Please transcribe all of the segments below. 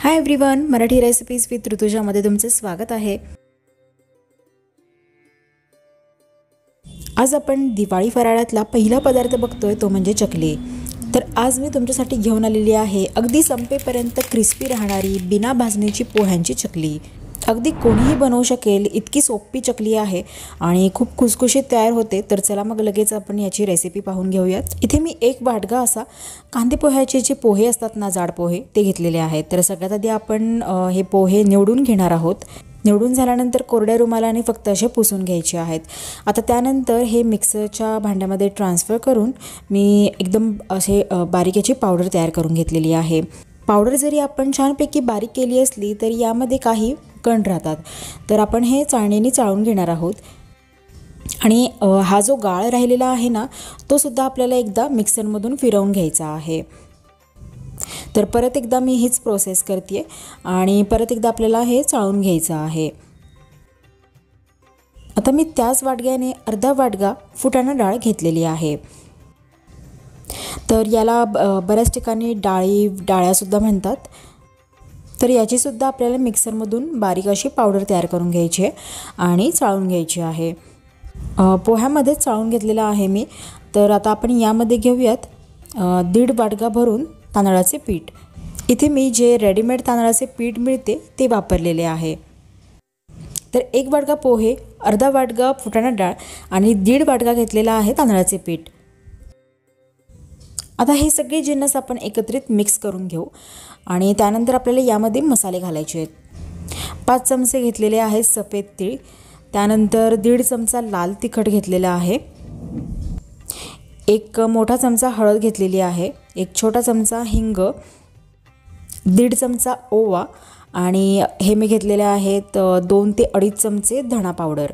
High everyone, Marathi recipes with ऋतुजामध्ये तुमचे स्वागत आहे। आज आपण दिवाळी फराळातला पहिला पदार्थ बघतोय, तो म्हणजे चकली। तर आज मी तुमच्यासाठी घेऊन आलेली आहे अगदी संपेपर्यंत क्रिस्पी राहणारी बिना भाजणीची पोह्यांची चकली। अगदी कोणीही बनवू शकेल इतकी सोपी चकली आहे आणि खूप खुसखुशीत तयार होते। तर चला मग लगेच आपण याची रेसिपी पाहून घेऊयात। इथे मी एक वाटगा असा कांदे पोह्याचे जे पोहे असतात ना, जाड पोहे, ते घेतलेले आहेत। तर सगळ्यात आधी आपण हे पोहे निवडून घेणार आहोत। निवडून झाल्यानंतर कोरड्या रुमालाने फक्त असे पुसून घ्यायचे आहेत। आता त्यानंतर हे मिक्सरच्या भांड्यामध्ये ट्रान्सफर करून मी एकदम असे बारीक याची पावडर तयार करून घेतलेली आहे। पावडर जरी आपण छानपैकी बारीक केली असली तरी यामध्ये काही कण राहतात, तर आपण हे चाळणीने चाळून घेणार आहोत। आणि हा जो गाळ राहिलेला आहे ना, तो सुद्धा आपल्याला एकदा मिक्सरमधून फिरवून घ्यायचा आहे। तर परत एकदा मी हीच प्रोसेस करते आणि परत एकदा आपल्याला हे चाळून घ्यायचं आहे। आता मी त्याच वाटग्याने अर्धा वाटगा फुटाणा डाळ घेतलेली आहे। तर याला बऱ्याच ठिकाणी डाळ्यासुद्धा म्हणतात। तर याची सुद्धा आपल्याला मिक्सरमधून बारीक अशी पावडर तयार करून घ्यायची आहे आणि चाळून घ्यायची आहे। पोह्यामध्ये चाळून घेतलेला आहे मी। तर आता आपण यामध्ये घेऊयात 1.5 वाटगा भरून तांदळाचे पीठ। इथे मी जे रेडीमेड तांदळाचे पीठ मिळते ते वापरलेले आहे। तर 1 वाटगा पोहे, अर्धा वाटगा फुटाणा डाळ आणि 1.5 वाटगा घेतलेला आहे तांदळाचे पीठ। आता हे सगळे जिन्नस आपण एकत्रित मिक्स करून घेऊ आणि त्यानंतर आपल्याला यामध्ये मसाले घालायचे आहेत। 5 चमचे घेतलेले आहेत सफेद तीळ, त्यानंतर 1.5 चमचा लाल तिखट घेतलेला आहे, 1 मोठा चमचा हळद घेतलेली आहे, 1 छोटा चमचा हिंग, 1.5 चमचा ओवा आणि हे मी घेतलेले आहेत 2 ते 2.5 चमचे धणा पावडर।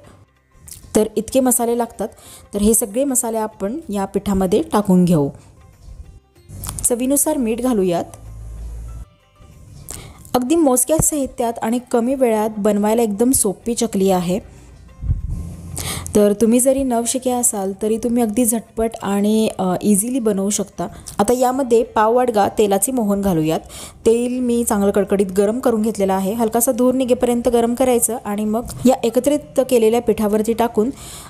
तर इतके मसाले लागतात। तर हे सगळे मसाले आपण या पिठामध्ये टाकून घेऊ। चवीनुसार मीठ घालूयात। अगदी मोजक्या साहित्यात आणि कमी वेळात बनवायला एकदम सोपी चकली आहे। तर तुम्ही जरी नवशिके असाल तरी तुम्ही अगदी झटपट आणि इझिली बनवू शकता। आता यामध्ये पाव वाटगा तेलाचे मोहन घालूयात। तेल मी चांगलं कडकडीत गरम करून घेतलेलं आहे। हलकासा धूर निघेपर्यंत गरम करायचं आणि मग या एकत्रित केलेल्या पिठावरती टाकून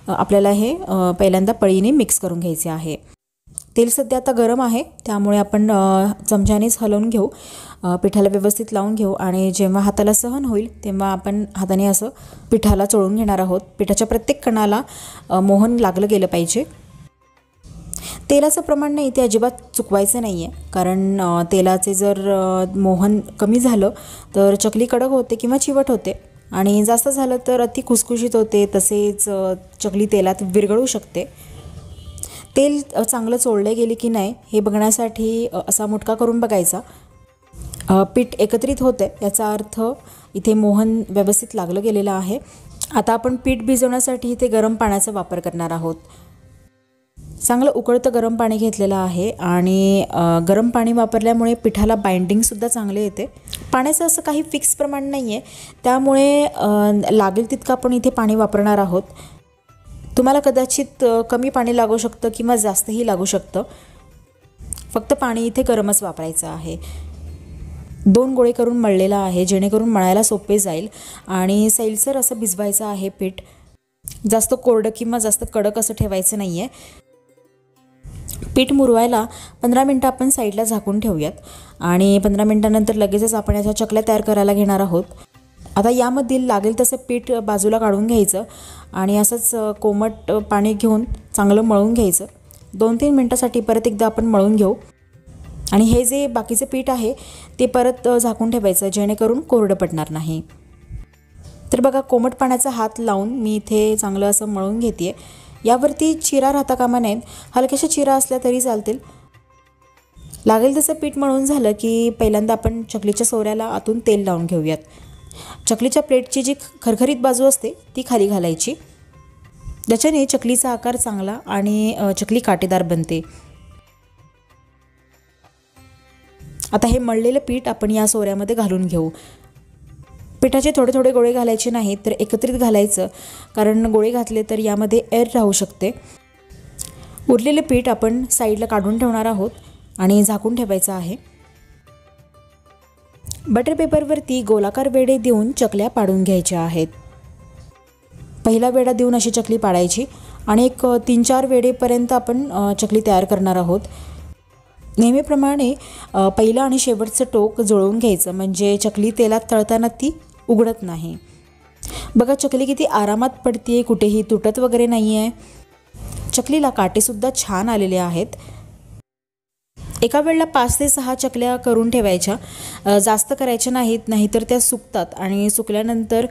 आपल्याला हे पहिल्यांदा पळीने मिक्स करून घ्यायचे आहे। तेल सध्या आता गरम आहे, त्यामुळे आपण चमच्यानेच हलवून घेऊ, पिठाला व्यवस्थित लावून घेऊ आणि जेव्हा हाताला सहन होईल तेव्हा आपण हाताने असं पिठाला चोळून घेणार आहोत। पिठाच्या प्रत्येक कणाला मोहन लागलं गेलं पाहिजे। तेलाचं प्रमाण नाही इथे अजिबात चुकवायचं नाही आहे, कारण तेलाचे जर मोहन कमी झालं तर चकली कडक होते किंवा चिवट होते आणि जास्त झालं तर अति खुसखुशीत होते, तसेच चकली तेलात विरघळू शकते। तेल चांगलं चोळले गेले की नाही हे बघण्यासाठी असा मुटका करून बघायचा। पीठ एकत्रित होते याचा अर्थ इथे मोहन व्यवस्थित लागलं गेलेलं आहे। आता आपण पीठ भिजवण्यासाठी इथे गरम पाण्याचा वापर करणार आहोत। चांगलं उकळतं गरम पाणी घेतलेलं आहे आणि गरम पाणी वापरल्यामुळे पिठाला बाइंडिंगसुद्धा चांगले येते। पाण्याचं असं काही फिक्स प्रमाण नाही आहे, त्यामुळे लागेल तितकं आपण इथे पाणी वापरणार आहोत। तुम्हाला कदाचित कमी पाणी लागू शकतं किंवा जास्तही लागू शकतं, फक्त पाणी इथे गरमच वापरायचं आहे। 2 गोळे करून मळलेला आहे, जेणेकरून मळायला सोपे जाईल आणि सैलसर असं भिजवायचं आहे पीठ। जास्त कोरडं किंवा जास्त कडक असं ठेवायचं नाही आहे। पीठ मुरवायला 15 मिनटं आपण साईडला झाकून ठेवूयात आणि 15 मिनटानंतर लगेचच आपण याच्या चकल्या तयार करायला घेणार आहोत। आता यामधील लागेल तसं पीठ बाजूला काढून घ्यायचं आणि असंच कोमट पाणी घेऊन चांगलं मळून घ्यायचं। 2-3 मिनटासाठी परत एकदा आपण मळून घेऊ आणि हे जे बाकीचे पीठ आहे ते परत झाकून ठेवायचं, जेणेकरून कोरडं पडणार नाही। तर बघा, कोमट पाण्याचा हात लावून मी इथे चांगलं असं मळून घेते। यावरती चिरा राहता कामा नयेत, हलक्याशा चिरा असल्या तरी चालतील। लागेल तसं पीठ मळून झालं की पहिल्यांदा आपण चकलीच्या सोऱ्याला आतून तेल लावून घेऊयात। चकलीच्या प्लेटची जी खरखरीत बाजू असते ती खाली घालायची, ज्याच्याने चकलीचा आकार चांगला आणि चकली काटेदार बनते। आता हे मळलेलं पीठ आपण या सोऱ्यामध्ये घालून घेऊ। पिठाचे थोडे थोडे गोळे घालायचे नाहीत, तर एकत्रित घालायचं, कारण गोळे घातले तर यामध्ये एअर राहू शकते। उरलेले पीठ आपण साईडला काढून ठेवणार आहोत आणि झाकून ठेवायचं आहे। बटर पेपरवरती गोलाकार वेढे देऊन चकल्या पाडून घ्यायच्या आहेत। पहिला वेढा देऊन अशी चकली पाडायची आणि एक 3-4 वेढेपर्यंत आपण चकली तयार करणार आहोत। नेहमीप्रमाणे पहिला आणि शेवटचं टोक जुळवून घ्यायचं, म्हणजे चकली तेलात तळताना ती उघडत नाही। बघा चकली किती आरामात पडते, कुठेही तुटत वगैरे नाही आहे। चकलीला काटेसुद्धा छान आलेले आहेत। एका वेळेला 5 ते 6 चकल्या करून ठेवायच्या, जास्त करायच्या नाहीत, नाहीतर त्या सुकतात आणि सुकल्यानंतर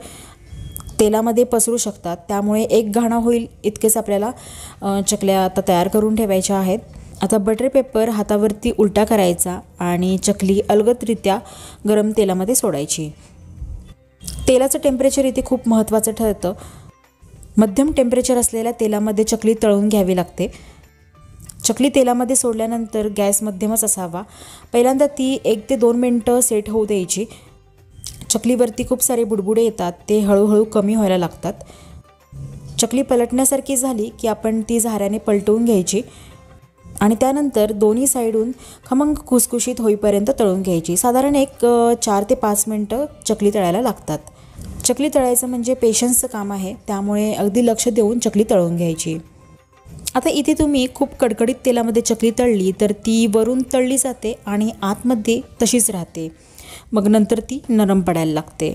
तेलामध्ये पसरू शकतात। त्यामुळे एक घाणा होईल इतकेच आपल्याला चकल्या आता तयार करून ठेवायच्या आहेत। आता बटर पेपर हातावरती उलटा करायचा आणि चकली अलगदरित्या गरम तेलामध्ये सोडायची। तेलाचं टेम्परेचर इथे खूप महत्त्वाचं ठरतं। मध्यम टेम्परेचर असलेल्या तेलामध्ये चकली तळून घ्यावी लागते। चकली तेलामध्ये सोडल्यानंतर गॅस मध्यमच असावा। पहिल्यांदा ती 1 ते 2 मिनटं सेट होऊ द्यायची। चकलीवरती खूप सारे बुडबुडे येतात, ते हळूहळू कमी व्हायला लागतात। चकली पलटण्यासारखी झाली की आपण ती झाऱ्याने पलटवून घ्यायची आणि त्यानंतर दोन्ही साईडून खमंग खुसखुशीत होईपर्यंत तळून घ्यायची। साधारण एक 4 ते 5 मिनटं चकली तळायला लागतात। चकली तळायचं म्हणजे पेशन्सचं काम आहे, त्यामुळे अगदी लक्ष देऊन चकली तळून घ्यायची। आता इथे तुम्ही खूप कडकडीत तेलामध्ये चकली तळली तर ती वरून तळली जाते आणि आतमध्ये तशीच राहते, मग नंतर ती नरम पडायला लागते।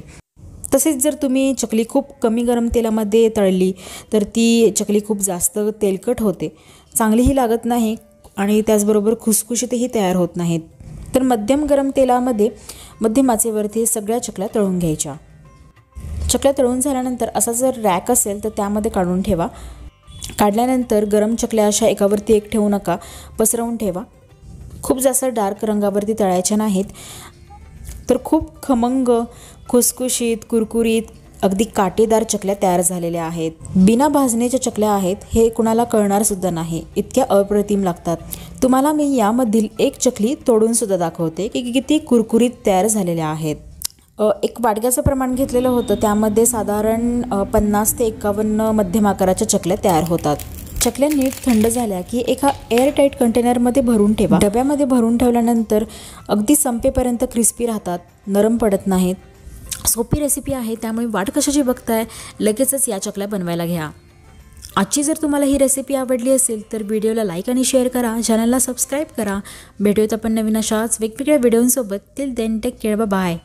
तसेच जर तुम्ही चकली खूप कमी गरम तेलामध्ये तळली तर ती चकली खूप जास्त तेलकट होते, चांगलीही लागत नाही आणि त्याचबरोबर खुसखुशीतही तयार होत नाहीत। तर मध्यम गरम तेलामध्ये मध्यम आचेवरती सगळ्या चकल्या तळून घ्यायच्या। चकल्या तळून झाल्यानंतर असा जर रॅक असेल तर त्यामध्ये काढून ठेवा। काढल्यानंतर गरम चकल्या अशा एकावरती एक ठेवू नका, पसरवून ठेवा। खूप जास्त डार्क रंगावरती तळायच्या नाहीत, तर खूप खमंग खुसखुशीत कुरकुरीत अगदी काटेदार चकल्या तयार झालेल्या आहेत। बिना भाजण्याच्या चकल्या आहेत, हे कुणाला कळणार सुद्धा नाही, इतक्या अप्रतिम लागतात। तुम्हाला मी यामधील एक चकली तोडून सुद्धा दाखवते की किती कुरकुरीत तयार झालेल्या आहेत। एक वाटग्याचं प्रमाण घेतलेलं होतं, त्यामध्ये साधारण 50 ते 51 मध्यम आकाराच्या चकल्या तयार होतात। चकल्या नीट थंड झाल्या की एका एअरटाईट कंटेनरमध्ये भरून ठेवा। डब्यामध्ये भरून ठेवल्यानंतर अगदी संपेपर्यंत क्रिस्पी राहतात, नरम पडत नाहीत। सोपी रेसिपी आहे, त्यामुळे वाट कशाची बघताय, लगेचच या चकल्या बनवायला घ्या। आजची जर तुम्हाला ही रेसिपी आवडली असेल तर व्हिडिओला लाईक आणि शेअर करा, चॅनलला सबस्क्राईब करा। भेटूयात आपण नवीन अशाच वेगवेगळ्या व्हिडिओंसोबत। Till then take care, bye bye.